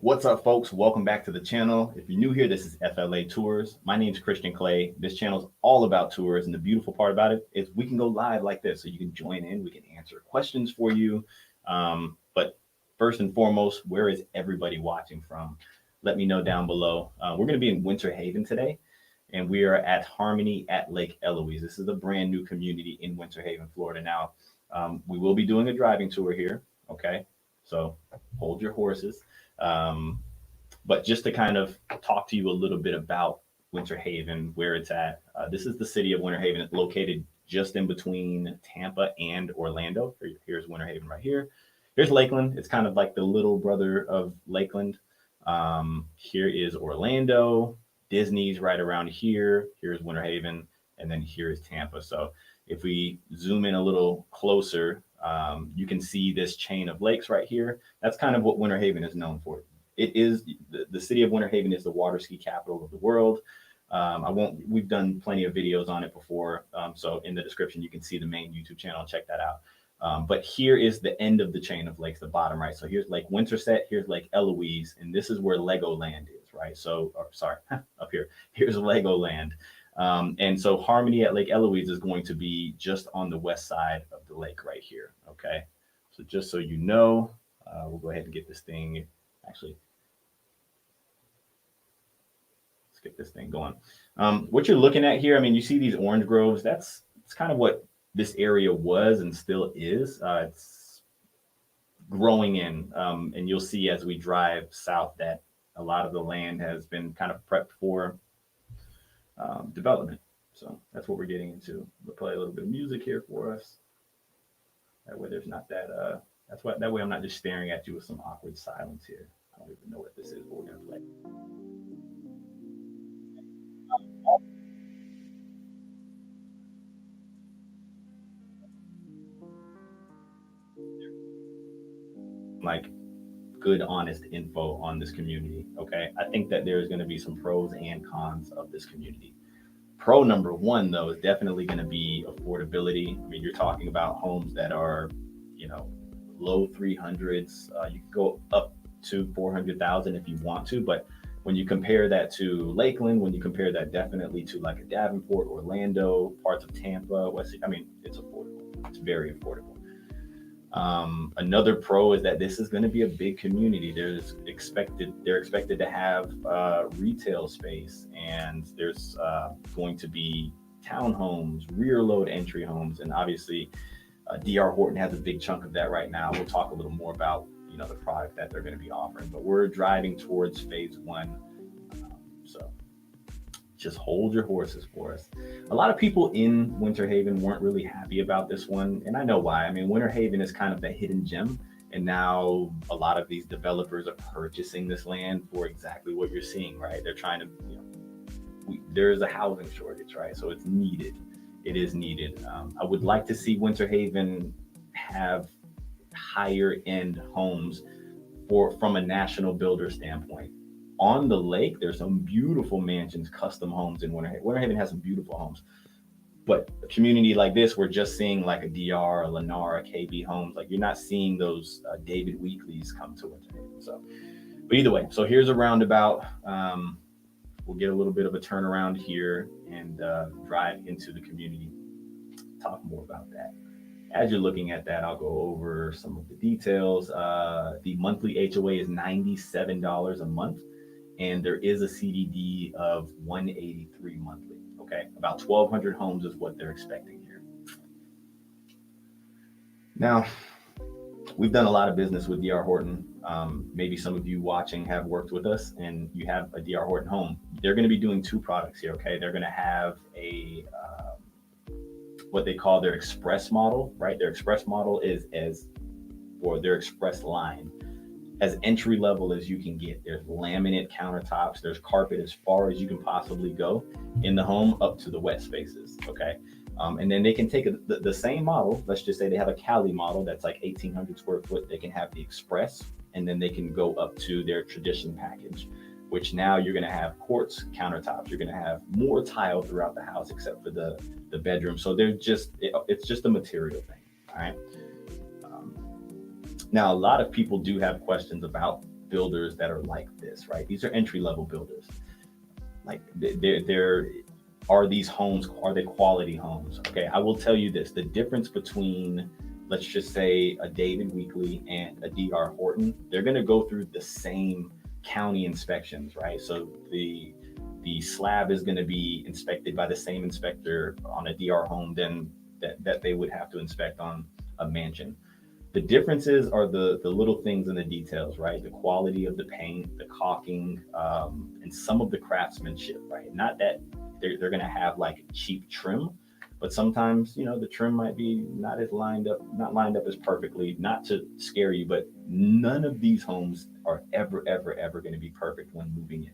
What's up, folks? Welcome back to the channel. If you're new here, this is FLA Tours. My name's Christian Clay. This channel is all about tours, and the beautiful part about it is we can go live like this, so you can join in. We can answer questions for you. But first and foremost, where is everybody watching from? Let me know down below. We're going to be in Winter Haven today, and we are at Harmony at Lake Eloise. This is a brand new community in Winter Haven, Florida. Now, we will be doing a driving tour here. Okay, so hold your horses. Um, but just to kind of talk to you a little bit about Winter Haven, where it's at. This is the city of Winter Haven. It's located just in between Tampa and Orlando. Here's Winter Haven right here. Here's Lakeland. It's kind of like the little brother of Lakeland. Here is Orlando. Disney's right around here. Here's Winter Haven. And then here is Tampa. So if we zoom in a little closer, you can see this chain of lakes right here. That's kind of what Winter Haven is known for. It is the city of Winter Haven is the water ski capital of the world. We've done plenty of videos on it before. So in the description, you can see the main YouTube channel. Check that out. But here is the end of the chain of lakes, the bottom right. So here's Lake Winterset, here's Lake Eloise, and this is where Legoland is, right? So, sorry, up here, here's Legoland. And so Harmony at Lake Eloise is going to be just on the west side of the lake right here. Okay. So just so you know, we'll go ahead and get this thing, actually, let's get this thing going. What you're looking at here, I mean, you see these orange groves, it's kind of what this area was and still is. It's growing in, and you'll see as we drive south that a lot of the land has been kind of prepped for development. So that's what we're getting into. We'll play a little bit of music here for us. That way there's not that, that way I'm not just staring at you with some awkward silence here. I don't even know what this is, but we're gonna play. Like good, honest info on this community. Okay. I think that there's going to be some pros and cons of this community. Pro number one, though, is definitely going to be affordability. I mean, you're talking about homes that are, you know, low 300s. You can go up to 400,000 if you want to, but when you compare that to Lakeland, when you compare that definitely to like a Davenport, Orlando, parts of Tampa, West, I mean, it's affordable. It's very affordable. Another pro is that this is going to be a big community. They're expected to have retail space, and there's going to be townhomes, rear load entry homes, and obviously DR Horton has a big chunk of that right now. We'll talk a little more about the product that they're going to be offering, but we're driving towards phase one. So just hold your horses for us. A lot of people in Winter Haven weren't really happy about this one, and I know why. I mean, Winter Haven is kind of the hidden gem, and now a lot of these developers are purchasing this land for exactly what you're seeing, right? They're trying to, there's a housing shortage, right? So it's needed. It is needed. I would like to see Winter Haven have higher end homes from a national builder standpoint. On the lake, there's some beautiful mansions, custom homes in Winter Haven. Winter Haven has some beautiful homes, but a community like this, we're just seeing like a DR, a Lennar, a KB Homes. Like you're not seeing those David Weekleys come to Winter Haven. So, but either way, so here's a roundabout. We'll get a little bit of a turnaround here and drive into the community. Talk more about that. As you're looking at that, I'll go over some of the details. The monthly HOA is $97 a month, and there is a CDD of $183 monthly. Okay, about 1,200 homes is what they're expecting here. Now, we've done a lot of business with DR Horton. Maybe some of you watching have worked with us, and you have a DR Horton home. They're going to be doing two products here. Okay, they're going to have a what they call their express model, right? Their express model is or their express line, as entry level as you can get. There's laminate countertops, there's carpet as far as you can possibly go in the home up to the wet spaces, okay? And then they can take the same model. Let's just say they have a Cali model that's like 1,800 square foot. They can have the express, and then they can go up to their tradition package, which now you're going to have quartz countertops. You're going to have more tile throughout the house, except for the bedroom. So it's just a material thing. All right. Now, a lot of people do have questions about builders that are like this, right? These are entry level builders. Like they're are these homes, are they quality homes? Okay, I will tell you this, the difference between, let's just say, a David Weekley and a DR Horton, they're going to go through the same county inspections, right? So the slab is going to be inspected by the same inspector on a DR home than that they would have to inspect on a mansion. The differences are the little things in the details, right? The quality of the paint, the caulking, and some of the craftsmanship, right? Not that they're going to have like cheap trim, but sometimes, you know, the trim might be not lined up as perfectly, not to scare you, but none of these homes are ever going to be perfect when moving in.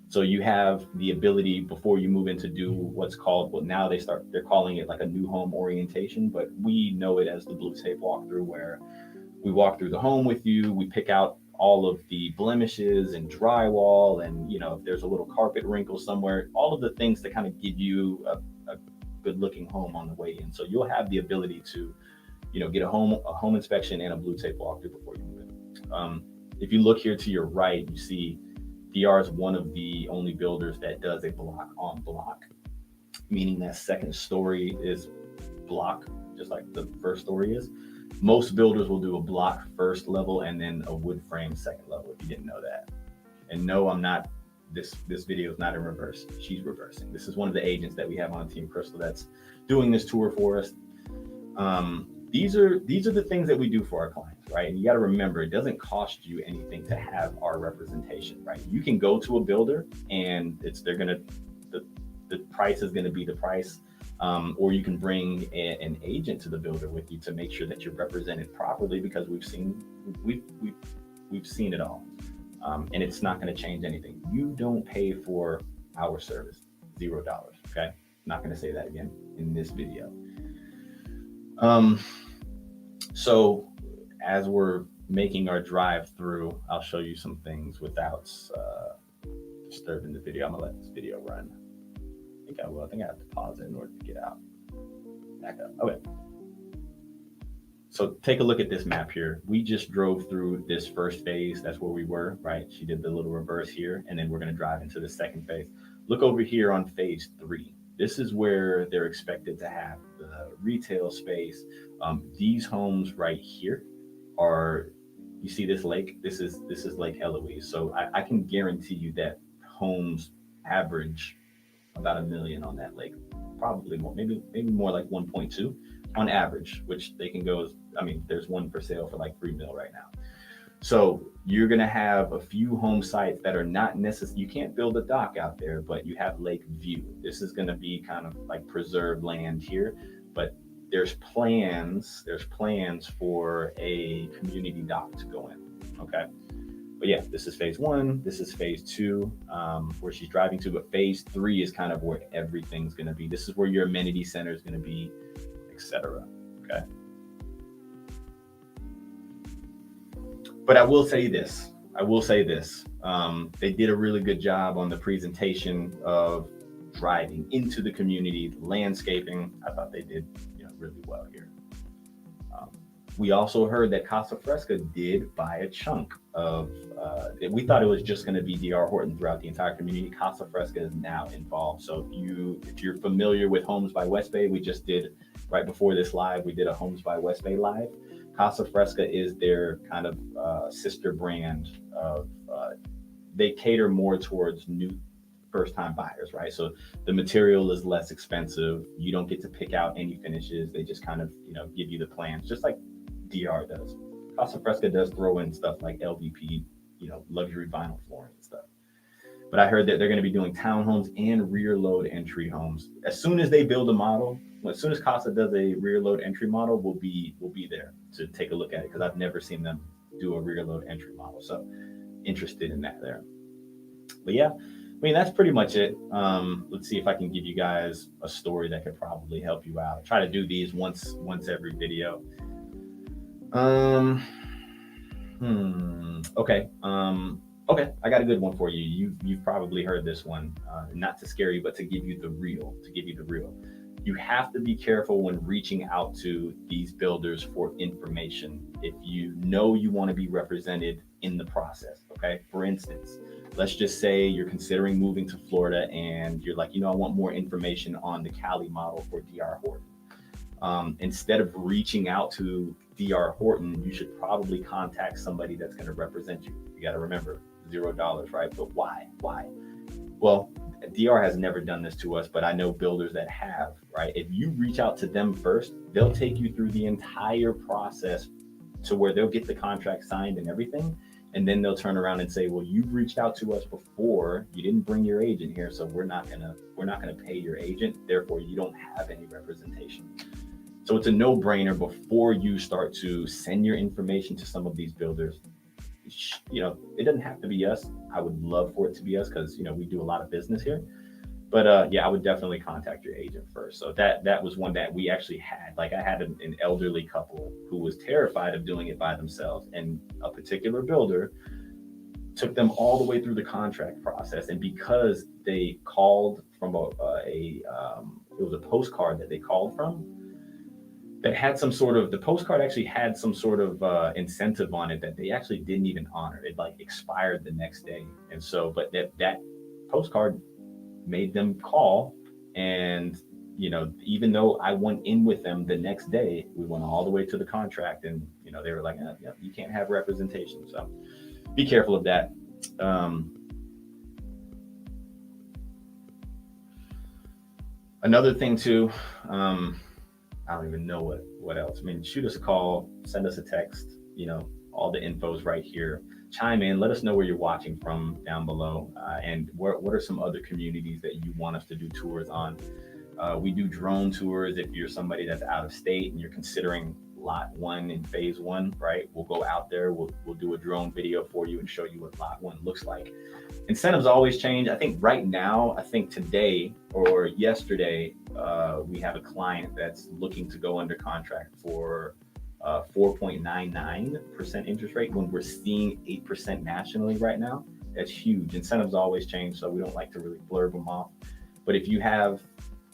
So you have the ability before you move in to do what's called, well, now they're calling it like a new home orientation, but we know it as the blue tape walkthrough, where we walk through the home with you, we pick out all of the blemishes and drywall, and, you know, if there's a little carpet wrinkle somewhere, all of the things to kind of give you a good looking home on the way in. So you'll have the ability to, you know, get a home inspection and a blue tape walkthrough before you move in. If you look here to your right, you see DR is one of the only builders that does a block on block, meaning that second story is block, just like the first story is. Most builders will do a block first level and then a wood frame second level, if you didn't know that. And no, I'm not, this video is not in reverse. She's reversing. This is one of the agents that we have on Team Crystal that's doing this tour for us. These are the things that we do for our clients, right? And you got to remember, it doesn't cost you anything to have our representation, right? You can go to a builder and the price is going to be the price, or you can bring an agent to the builder with you to make sure that you're represented properly, because we've seen it all, and it's not going to change anything. You don't pay for our service, $0. Okay, not going to say that again in this video. So as we're making our drive through, I'll show you some things without disturbing the video. I'm gonna let this video run. I think I will. I think I have to pause it in order to get out. Back up. Okay. So take a look at this map here. We just drove through this first phase. That's where we were, right? She did the little reverse here, and then we're gonna drive into the second phase. Look over here on phase 3. This is where they're expected to have the retail space. These homes right here are, you see this lake? This is Lake Eloise. So I can guarantee you that homes average about $1 million on that lake, probably more, maybe more like 1.2 on average, which they can go, I mean, there's one for sale for like 3 mil right now. So you're going to have a few home sites that are not necessary. You can't build a dock out there, but you have lake view. This is going to be kind of like preserved land here, but there's plans for a community dock to go in. Okay. But yeah, this is phase 1. This is phase 2, where she's driving to, but phase 3 is kind of where everything's going to be. This is where your amenity center is going to be, etc. Okay. But I will say this. They did a really good job on the presentation of driving into the community, the landscaping. I thought they did, really well here. We also heard that Casa Fresca did buy a chunk of, we thought it was just going to be DR Horton throughout the entire community. Casa Fresca is now involved. So if you're familiar with Homes by West Bay, we just did, right before this live, we did a Homes by West Bay live. Casa Fresca is their kind of sister brand of, they cater more towards new first-time buyers, right? So the material is less expensive. You don't get to pick out any finishes. They just kind of, give you the plans, just like DR does. Casa Fresca does throw in stuff like LVP, luxury vinyl flooring and stuff. But I heard that they're going to be doing townhomes and rear load entry homes. As soon as they build a model, as soon as Casa does a rear load entry model, we'll be there to take a look at it, because I've never seen them do a rear load entry model. So interested in that there. But yeah, I mean, that's pretty much it. Let's see if I can give you guys a story that could probably help you out. I try to do these once every video. Okay. Okay, I got a good one for you. You've probably heard this one. Not to scare you, but to give you the real. You have to be careful when reaching out to these builders for information. If you know you want to be represented in the process. Okay. For instance, let's just say you're considering moving to Florida and you're like, I want more information on the Cali model for DR Horton. Instead of reaching out to DR Horton, you should probably contact somebody that's going to represent you. You got to remember $0, right? But why? Why? Well, DR has never done this to us, but I know builders that have, right? If you reach out to them first, they'll take you through the entire process to where they'll get the contract signed and everything. And then they'll turn around and say, well, you've reached out to us before, you didn't bring your agent here, so we're not gonna pay your agent, therefore you don't have any representation. So it's a no-brainer before you start to send your information to some of these builders. It doesn't have to be us. I would love for it to be us because we do a lot of business here. But yeah, I would definitely contact your agent first. So that was one that we actually had. Like I had an elderly couple who was terrified of doing it by themselves, and a particular builder took them all the way through the contract process. And because they called from it was a postcard that they called from, that had the postcard actually had some sort of incentive on it that they actually didn't even honor. It like expired the next day. And so, but that postcard made them call. And, even though I went in with them the next day, we went all the way to the contract, and, they were like, yeah, you can't have representation. So be careful of that. Another thing too, I don't even know what else. I mean, shoot us a call, send us a text. All the info's right here. Chime in. Let us know where you're watching from down below, and what are some other communities that you want us to do tours on. We do drone tours. If you're somebody that's out of state and you're considering lot 1 in phase 1, right? We'll go out there. We'll do a drone video for you and show you what lot 1 looks like. Incentives always change. I think right now, today or yesterday, we have a client that's looking to go under contract for 4.99% interest rate when we're seeing 8% nationally right now. That's huge. Incentives always change, so we don't like to really blurb them off. But if you have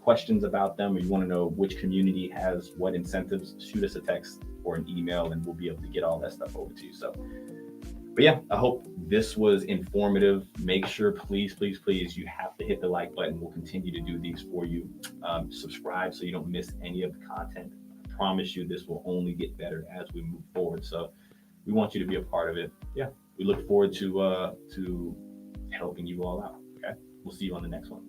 questions about them, or you want to know which community has what incentives, shoot us a text or an email and we'll be able to get all that stuff over to you. So, but yeah, I hope this was informative. Make sure, please, you have to hit the like button. We'll continue to do these for you. Subscribe so you don't miss any of the content. I promise you this will only get better as we move forward. So we want you to be a part of it. Yeah, we look forward to helping you all out. Okay, we'll see you on the next one.